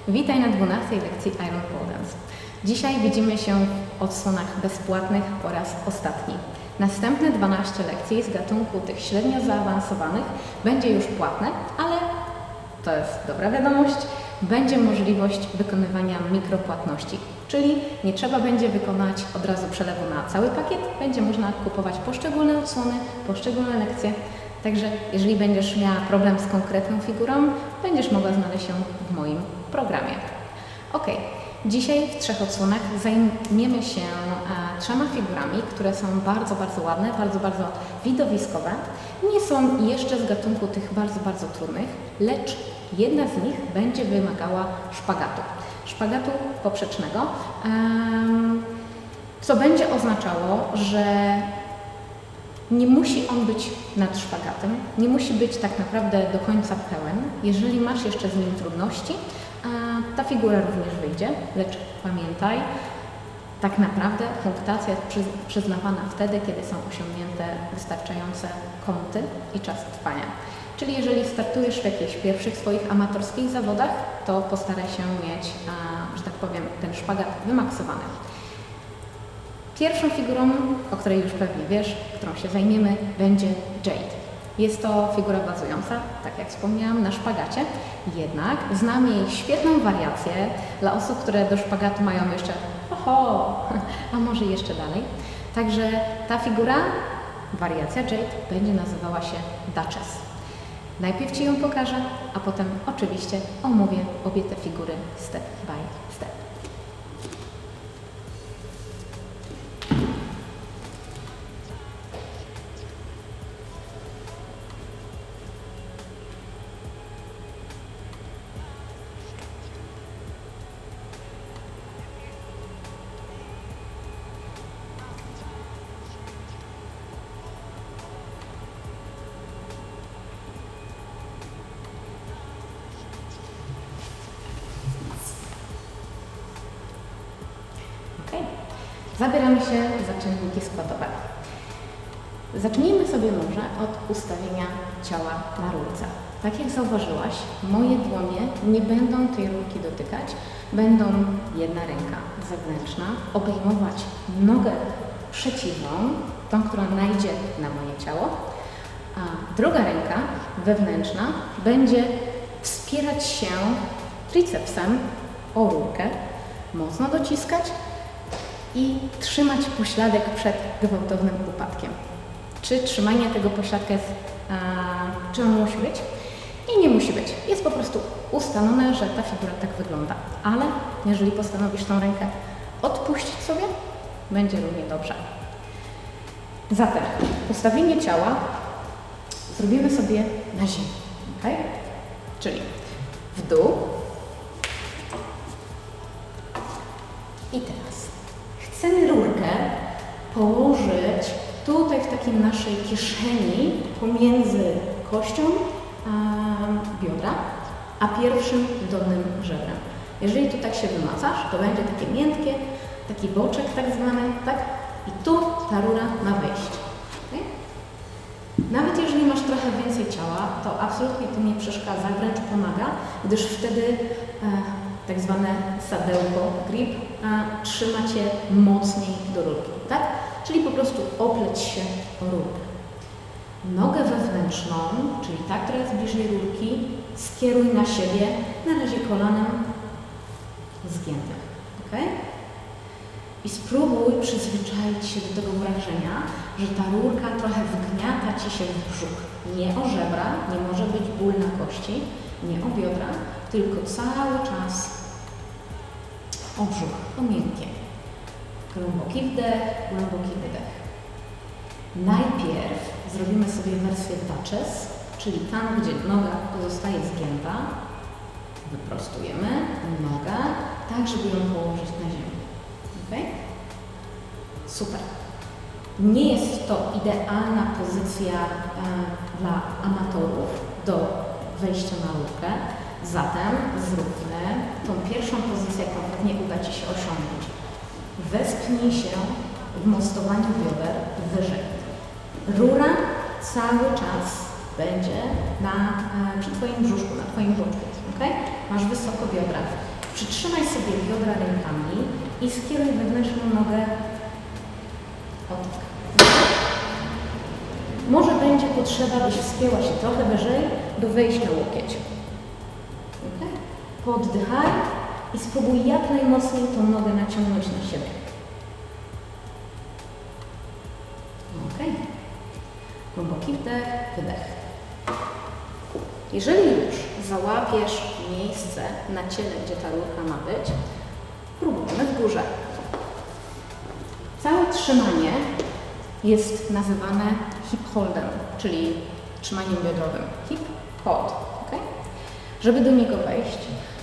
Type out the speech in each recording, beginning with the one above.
Witaj na 12 lekcji Iron Pole Dance. Dzisiaj widzimy się w odsłonach bezpłatnych po raz ostatni. Następne 12 lekcji z gatunku tych średnio zaawansowanych będzie już płatne, ale to jest dobra wiadomość, będzie możliwość wykonywania mikropłatności, czyli nie trzeba będzie wykonać od razu przelewu na cały pakiet, będzie można kupować poszczególne odsłony, poszczególne lekcje. Także jeżeli będziesz miała problem z konkretną figurą, będziesz mogła znaleźć ją w moim programie. Ok, dzisiaj w 3 odsłonach zajmiemy się 3 figurami, które są bardzo ładne, bardzo widowiskowe. Nie są jeszcze z gatunku tych bardzo trudnych, lecz jedna z nich będzie wymagała szpagatu poprzecznego, co będzie oznaczało, że nie musi on być nad szpagatem, nie musi być tak naprawdę do końca pełen. Jeżeli masz jeszcze z nim trudności, ta figura również wyjdzie, lecz pamiętaj, tak naprawdę punktacja jest przyznawana wtedy, kiedy są osiągnięte wystarczające kąty i czas trwania. Czyli jeżeli startujesz w jakichś pierwszych swoich amatorskich zawodach, to postaraj się mieć, że tak powiem, ten szpagat wymaksowany. Pierwszą figurą, o której już pewnie wiesz, którą się zajmiemy, będzie Jade. Jest to figura bazująca, tak jak wspomniałam, na szpagacie, jednak znam jej świetną wariację dla osób, które do szpagatu mają jeszcze a może jeszcze dalej. Także ta figura, wariacja Jade, będzie nazywała się Duchess. Najpierw Ci ją pokażę, a potem oczywiście omówię obie te figury step by step. Zabieramy się za czynniki składowe. Zacznijmy sobie może od ustawienia ciała na rurce. Tak jak zauważyłaś, moje dłonie nie będą tej rurki dotykać. Będą jedna ręka zewnętrzna obejmować nogę przeciwną, tą, która najdzie na moje ciało, a druga ręka wewnętrzna będzie wspierać się tricepsem o rurkę, mocno dociskać i trzymać pośladek przed gwałtownym upadkiem. Czy trzymanie tego pośladka jest, czy on musi być? I nie musi być. Jest po prostu ustalone, że ta figura tak wygląda. Ale jeżeli postanowisz tą rękę odpuścić sobie, będzie równie dobrze. Zatem ustawienie ciała zrobimy sobie na ziemi. Okay? Czyli w dół. I teraz chcemy rurkę położyć tutaj w takiej naszej kieszeni pomiędzy kością biodra, a pierwszym dolnym żebrem. Jeżeli tu tak się wymacasz, to będzie takie miętkie, taki boczek tak zwany, tak? I tu ta rura ma wyjść. Okay? Nawet jeżeli masz trochę więcej ciała, to absolutnie to nie przeszkadza, wręcz pomaga, gdyż wtedy tak zwane sadełko, grip, trzyma Cię mocniej do rurki, tak? Czyli po prostu opleć się o rurkę. Nogę wewnętrzną, czyli ta, która jest bliżej rurki, skieruj na siebie, na razie kolanem zgiętym, ok? I spróbuj przyzwyczaić się do tego wrażenia, że ta rurka trochę wgniata Ci się w brzuch. Nie o żebra, nie może być ból na kości, nie o biodra, tylko cały czas o brzuch, o miękkie. Głęboki wdech, głęboki wydech. Najpierw zrobimy sobie wersję Duchess, czyli tam, gdzie noga pozostaje zgięta, wyprostujemy nogę, tak żeby ją położyć na ziemi. Okay? Super. Nie jest to idealna pozycja dla amatorów do wejścia na rurkę, zatem zróbmy tą pierwszą pozycję, jaką pewnie uda Ci się osiągnąć. Wespnij się w mostowaniu bioder wyżej. Rura cały czas będzie przy Twoim brzuszku, na Twoim boczku. Okay? Masz wysoko biodra. Przytrzymaj sobie biodra rękami i skieruj wewnętrzną nogę o tak. Może będzie potrzeba, byś wspięła się trochę wyżej, by wejść na łokieć. Okay? Poddychaj i spróbuj jak najmocniej tą nogę naciągnąć na siebie. Ok. Głęboki wdech, wydech. Jeżeli już załapiesz miejsce na ciele, gdzie ta rurka ma być, próbujemy w górze. Całe trzymanie jest nazywane hip holdem, czyli trzymaniem biodrowym. Hip hold. Okay? Żeby do niego wejść,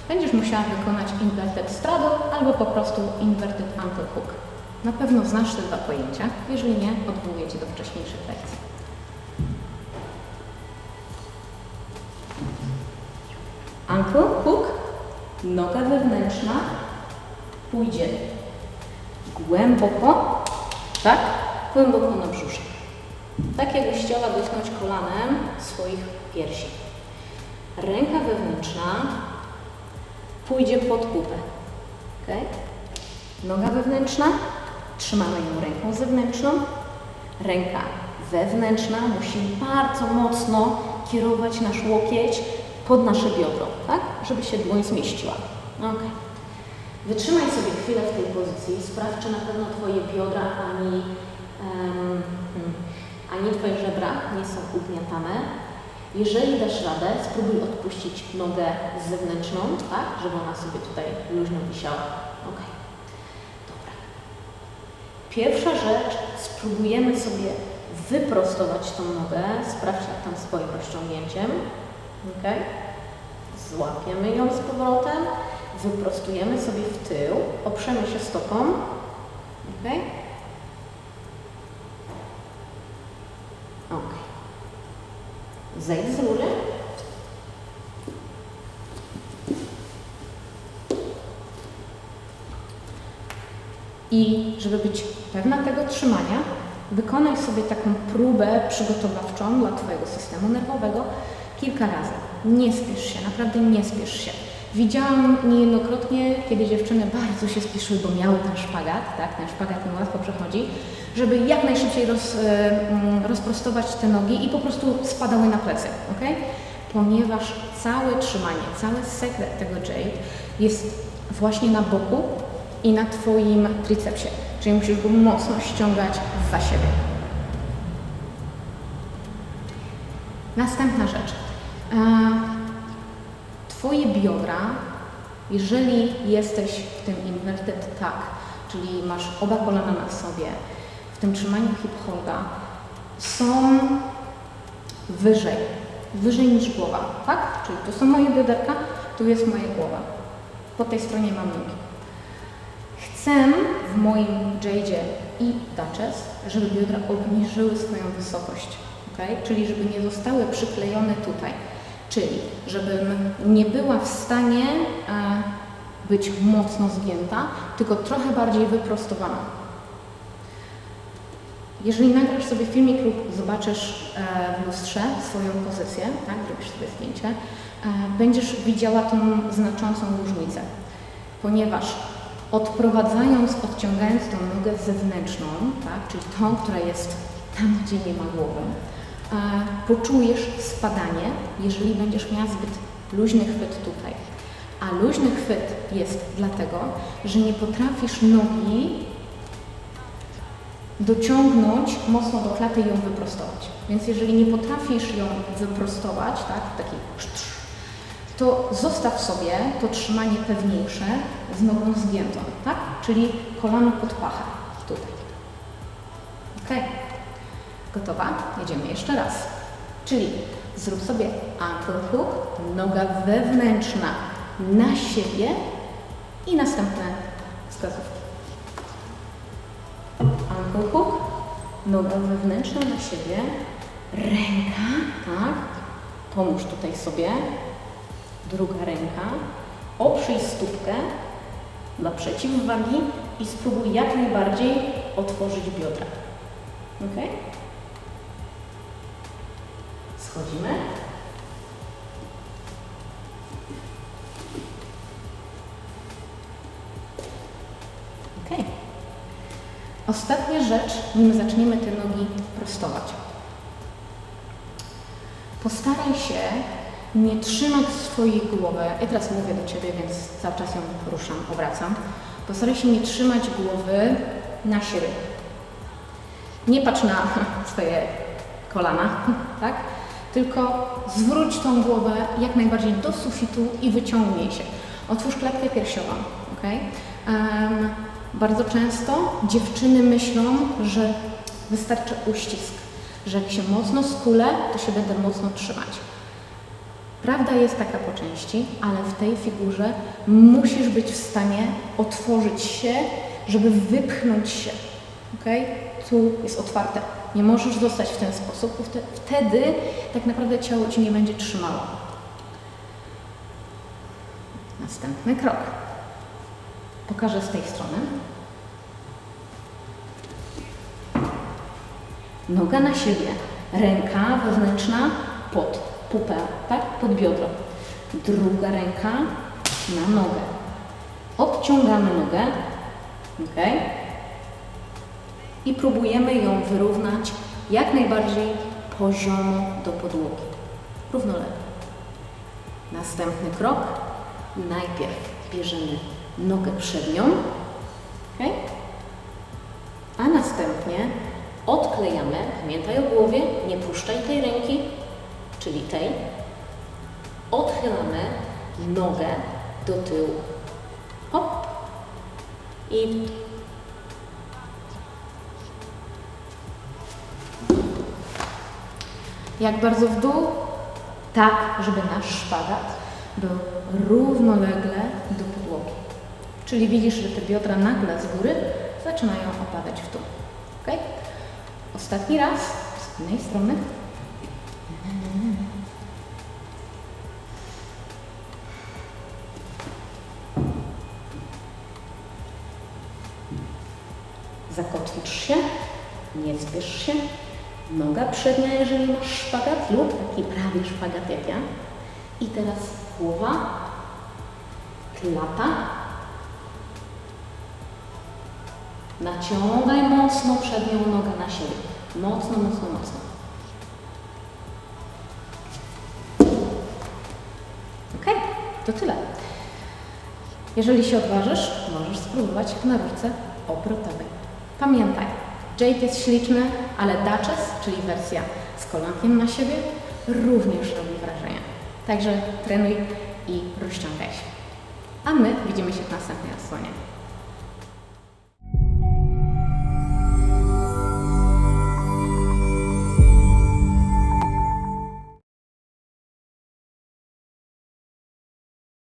będziesz musiała wykonać inverted straddle albo po prostu inverted ankle hook. Na pewno znasz te dwa pojęcia, jeżeli nie, odwołuję Cię do wcześniejszych lekcji. Ankle hook, noga wewnętrzna pójdzie głęboko, tak? Głęboko na brzusze. Tak jakbyś chciała dotknąć kolanem swoich piersi. Ręka wewnętrzna pójdzie pod pupę. Okay? Noga wewnętrzna, trzymamy ją ręką zewnętrzną. Ręka wewnętrzna musi bardzo mocno kierować nasz łokieć pod nasze biodro, tak? Żeby się dłoń zmieściła. Okay. Wytrzymaj sobie chwilę w tej pozycji, sprawdź, czy na pewno Twoje biodra ani Twoje żebra nie są ugniatane. Jeżeli dasz radę, spróbuj odpuścić nogę zewnętrzną, tak? Żeby ona sobie tutaj luźno wisiała. Ok. Dobra. Pierwsza rzecz, spróbujemy sobie wyprostować tą nogę. Sprawdź, jak tam z Twoim rozciągnięciem. Ok. Złapiemy ją z powrotem. Wyprostujemy sobie w tył, oprzemy się stopą. Ok. Ok. Zejdź z rury. I żeby być pewna tego trzymania, wykonaj sobie taką próbę przygotowawczą dla Twojego systemu nerwowego kilka razy. Nie spiesz się, naprawdę nie spiesz się. Widziałam niejednokrotnie, kiedy dziewczyny bardzo się spieszyły, bo miały ten szpagat, tak, ten szpagat niełatwo przechodzi, żeby jak najszybciej rozprostować te nogi i po prostu spadały na plecy, ok? Ponieważ całe trzymanie, cały sekret tego Jade jest właśnie na boku i na Twoim tricepsie, czyli musisz go mocno ściągać za siebie. Następna rzecz. Twoje biodra, jeżeli jesteś w tym inverted tuck, czyli masz oba kolana na sobie, w tym trzymaniu hip holda, są wyżej niż głowa, tak? Czyli tu są moje bioderka, tu jest moja głowa. Po tej stronie mam nogi. Chcę w moim Jade'zie i Duchess, żeby biodra obniżyły swoją wysokość, okay? Czyli żeby nie zostały przyklejone tutaj. Czyli żebym nie była w stanie być mocno zgięta, tylko trochę bardziej wyprostowana. Jeżeli nagrasz sobie filmik lub zobaczysz w lustrze swoją pozycję, tak, zrobisz sobie zdjęcie, będziesz widziała tą znaczącą różnicę, ponieważ odciągając tą nogę zewnętrzną, tak, czyli tą, która jest tam, gdzie nie ma głowy, poczujesz spadanie, jeżeli będziesz miała zbyt luźny chwyt tutaj. A luźny chwyt jest dlatego, że nie potrafisz nogi dociągnąć mocno do klaty i ją wyprostować. Więc jeżeli nie potrafisz ją wyprostować, tak, taki to zostaw sobie to trzymanie pewniejsze z nogą zgiętą, tak? Czyli kolano pod pachę, tutaj. Ok. Gotowa? Jedziemy jeszcze raz. Czyli zrób sobie ankle hook, noga wewnętrzna na siebie i następne wskazówki. Ankle hook, noga wewnętrzna na siebie, ręka, tak? Pomóż tutaj sobie. Druga ręka. Oprzyj stópkę dla przeciwwagi i spróbuj jak najbardziej otworzyć biodra. Ok? Schodzimy. Ostatnia rzecz, nim zaczniemy te nogi prostować. Postaraj się nie trzymać swojej głowy, ja teraz mówię do Ciebie, więc cały czas ją ruszam, obracam. Postaraj się nie trzymać głowy na siebie. Nie patrz na swoje kolana, tak? Tylko zwróć tą głowę jak najbardziej do sufitu i wyciągnij się. Otwórz klatkę piersiową, ok? Bardzo często dziewczyny myślą, że wystarczy uścisk, że jak się mocno skulę, to się będę mocno trzymać. Prawda jest taka po części, ale w tej figurze musisz być w stanie otworzyć się, żeby wypchnąć się. Okay? Tu jest otwarte. Nie możesz zostać w ten sposób, bo wtedy tak naprawdę ciało Ci nie będzie trzymało. Następny krok. Pokażę z tej strony. Noga na siebie, ręka wewnętrzna pod pupę, tak? Pod biodro. Druga ręka na nogę. Odciągamy nogę, ok? I próbujemy ją wyrównać jak najbardziej poziomo do podłogi. Równolegle. Następny krok. Najpierw bierzemy nogę przednią, ok? A następnie odklejamy, pamiętaj o głowie, nie puszczaj tej ręki, czyli tej. Odchylamy nogę do tyłu. Hop. I jak bardzo w dół? Tak, żeby nasz szpagat był równolegle do podłogi. Czyli widzisz, że te biodra nagle z góry zaczynają opadać w dół. Ok? Ostatni raz z innej strony. Zakotwicz się, nie spiesz się. Noga przednia, jeżeli masz szpagat lub taki prawie szpagat jak ja. I teraz głowa, klata. Naciągaj mocno przednią nogę na siebie. Mocno, mocno, mocno. Ok, to tyle. Jeżeli się odważysz, możesz spróbować na rurce obrotowej. Pamiętaj, Jake jest śliczny, ale Duchess, czyli wersja z kolankiem na siebie, również robi wrażenie. Także trenuj i rozciągaj się. A my widzimy się w następnej odsłonie.